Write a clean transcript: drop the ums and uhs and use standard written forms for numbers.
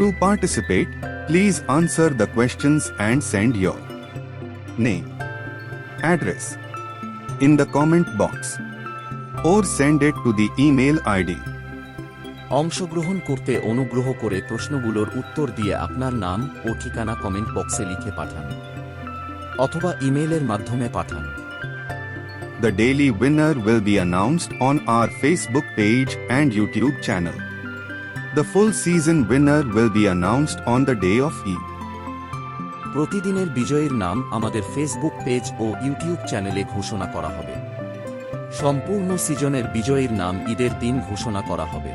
To participate, please answer the questions and send your name, address in the comment box or send it to the email ID. অংশগ্রহণ করতে অনুগ্রহ করে প্রশ্নগুলোর উত্তর দিয়ে আপনার নাম ও ঠিকানা কমেন্ট বক্সে লিখে পাঠান অথবা ইমেইলের মাধ্যমে পাঠান। The daily winner will be announced on our Facebook page and YouTube channel. The full season winner will be announced on the day of Eid. প্রতিদিনের বিজয়ীর নাম আমাদের ফেসবুক পেজ ও ইউটিউব চ্যানেলে ঘোষণা করা হবে। সম্পূর্ণ সিজনের বিজয়ীর নাম ঈদের দিন ঘোষণা করা হবে।